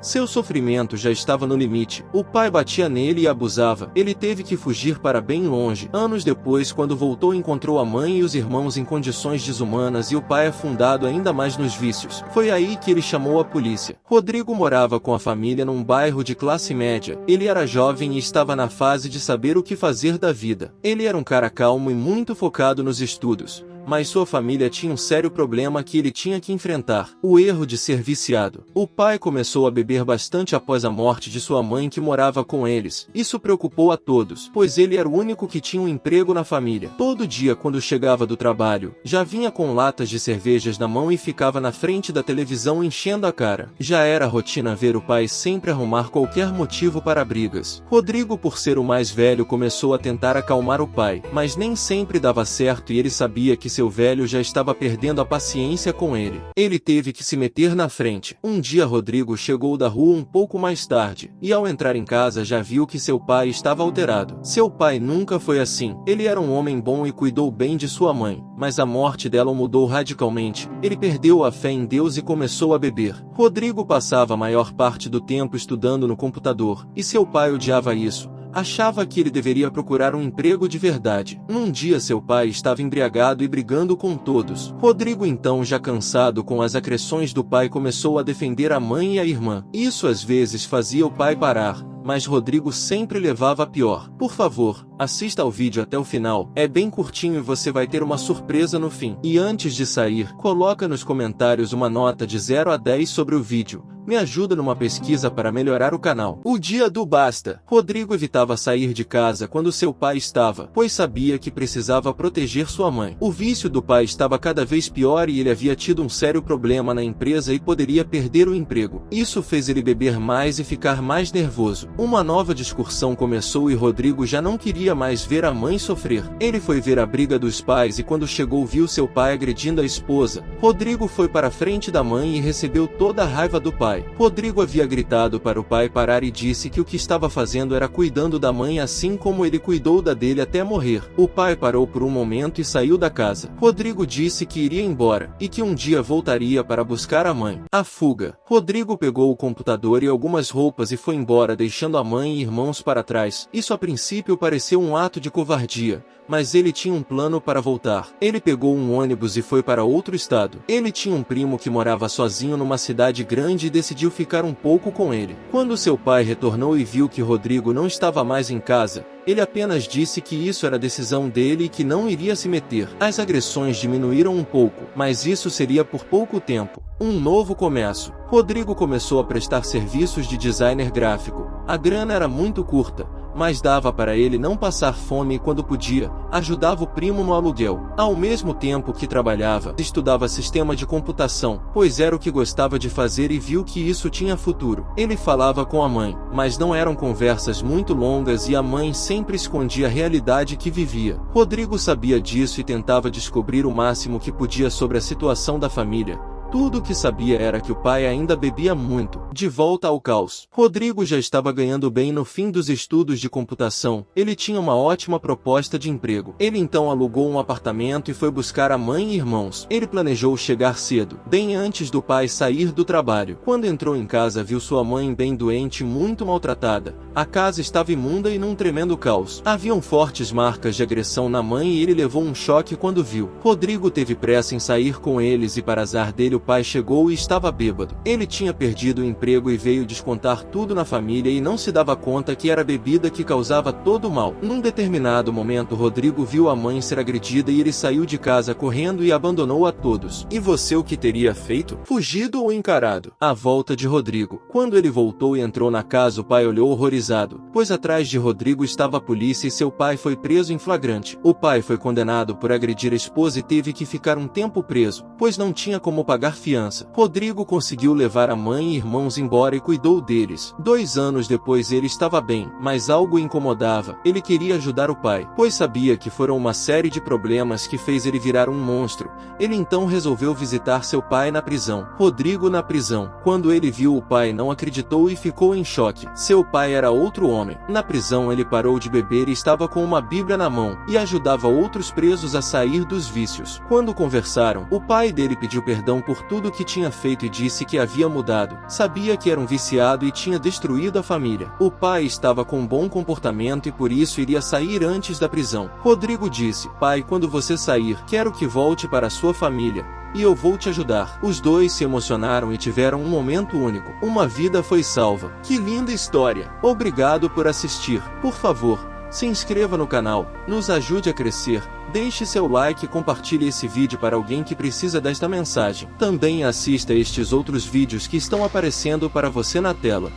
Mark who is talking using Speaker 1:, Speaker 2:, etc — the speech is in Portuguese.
Speaker 1: Seu sofrimento já estava no limite. O pai batia nele e abusava. Ele teve que fugir para bem longe. Anos depois, quando voltou, encontrou a mãe e os irmãos em condições desumanas e o pai afundado ainda mais nos vícios. Foi aí que ele chamou a polícia. Rodrigo morava com a família num bairro de classe média. Ele era jovem e estava na fase de saber o que fazer da vida. Ele era um cara calmo e muito focado nos estudos. Mas sua família tinha um sério problema que ele tinha que enfrentar: o erro de ser viciado. O pai começou a beber bastante após a morte de sua mãe, que morava com eles. Isso preocupou a todos, pois ele era o único que tinha um emprego na família. Todo dia, quando chegava do trabalho, já vinha com latas de cervejas na mão e ficava na frente da televisão enchendo a cara. Já era rotina ver o pai sempre arrumar qualquer motivo para brigas. Rodrigo, por ser o mais velho, começou a tentar acalmar o pai, mas nem sempre dava certo e ele sabia que seu velho já estava perdendo a paciência com ele. Ele teve que se meter na frente. Um dia Rodrigo chegou da rua um pouco mais tarde, e ao entrar em casa já viu que seu pai estava alterado. Seu pai nunca foi assim. Ele era um homem bom e cuidou bem de sua mãe, mas a morte dela o mudou radicalmente. Ele perdeu a fé em Deus e começou a beber. Rodrigo passava a maior parte do tempo estudando no computador, e seu pai odiava isso. Achava que ele deveria procurar um emprego de verdade. Num dia seu pai estava embriagado e brigando com todos. Rodrigo, então já cansado com as agressões do pai, começou a defender a mãe e a irmã. Isso às vezes fazia o pai parar, mas Rodrigo sempre levava a pior. Por favor, assista ao vídeo até o final. É bem curtinho e você vai ter uma surpresa no fim. E antes de sair, coloca nos comentários uma nota de 0 a 10 sobre o vídeo. Me ajuda numa pesquisa para melhorar o canal. O dia do basta. Rodrigo evitava sair de casa quando seu pai estava, pois sabia que precisava proteger sua mãe. O vício do pai estava cada vez pior e ele havia tido um sério problema na empresa e poderia perder o emprego. Isso fez ele beber mais e ficar mais nervoso. Uma nova discussão começou e Rodrigo já não queria mais ver a mãe sofrer. Ele foi ver a briga dos pais e quando chegou viu seu pai agredindo a esposa. Rodrigo foi para a frente da mãe e recebeu toda a raiva do pai. Rodrigo havia gritado para o pai parar e disse que o que estava fazendo era cuidando da mãe assim como ele cuidou da dele até morrer. O pai parou por um momento e saiu da casa. Rodrigo disse que iria embora e que um dia voltaria para buscar a mãe. A fuga. Rodrigo pegou o computador e algumas roupas e foi embora, deixando a mãe e irmãos para trás. Isso a princípio pareceu um ato de covardia, mas ele tinha um plano para voltar. Ele pegou um ônibus e foi para outro estado. Ele tinha um primo que morava sozinho numa cidade grande e decidiu ficar um pouco com ele. Quando seu pai retornou e viu que Rodrigo não estava mais em casa, ele apenas disse que isso era decisão dele e que não iria se meter. As agressões diminuíram um pouco, mas isso seria por pouco tempo. Um novo começo. Rodrigo começou a prestar serviços de designer gráfico. A grana era muito curta, mas dava para ele não passar fome e quando podia, ajudava o primo no aluguel. Ao mesmo tempo que trabalhava, estudava sistema de computação, pois era o que gostava de fazer e viu que isso tinha futuro. Ele falava com a mãe, mas não eram conversas muito longas e a mãe sempre escondia a realidade que vivia. Rodrigo sabia disso e tentava descobrir o máximo que podia sobre a situação da família. Tudo o que sabia era que o pai ainda bebia muito. De volta ao caos. Rodrigo já estava ganhando bem no fim dos estudos de computação. Ele tinha uma ótima proposta de emprego. Ele então alugou um apartamento e foi buscar a mãe e irmãos. Ele planejou chegar cedo, bem antes do pai sair do trabalho. Quando entrou em casa, viu sua mãe bem doente e muito maltratada. A casa estava imunda e num tremendo caos. Haviam fortes marcas de agressão na mãe e ele levou um choque quando viu. Rodrigo teve pressa em sair com eles e, para azar dele, o pai chegou e estava bêbado. Ele tinha perdido o emprego e veio descontar tudo na família e não se dava conta que era a bebida que causava todo o mal. Num determinado momento, Rodrigo viu a mãe ser agredida e ele saiu de casa correndo e abandonou a todos. E você, o que teria feito? Fugido ou encarado? A volta de Rodrigo. Quando ele voltou e entrou na casa, o pai olhou horrorizado, pois atrás de Rodrigo estava a polícia e seu pai foi preso em flagrante. O pai foi condenado por agredir a esposa e teve que ficar um tempo preso, pois não tinha como pagar fiança. Rodrigo conseguiu levar a mãe e irmãos embora e cuidou deles. 2 anos depois ele estava bem, mas algo o incomodava. Ele queria ajudar o pai, pois sabia que foram uma série de problemas que fez ele virar um monstro. Ele então resolveu visitar seu pai na prisão. Rodrigo na prisão. Quando ele viu o pai, não acreditou e ficou em choque. Seu pai era outro homem. Na prisão ele parou de beber e estava com uma Bíblia na mão, e ajudava outros presos a sair dos vícios. Quando conversaram, o pai dele pediu perdão por por tudo que tinha feito e disse que havia mudado. Sabia que era um viciado e tinha destruído a família. O pai estava com um bom comportamento e por isso iria sair antes da prisão. Rodrigo disse: pai, quando você sair, quero que volte para a sua família, e eu vou te ajudar. Os dois se emocionaram e tiveram um momento único. Uma vida foi salva. Que linda história! Obrigado por assistir. Por favor, se inscreva no canal, nos ajude a crescer, deixe seu like e compartilhe esse vídeo para alguém que precisa desta mensagem. Também assista estes outros vídeos que estão aparecendo para você na tela.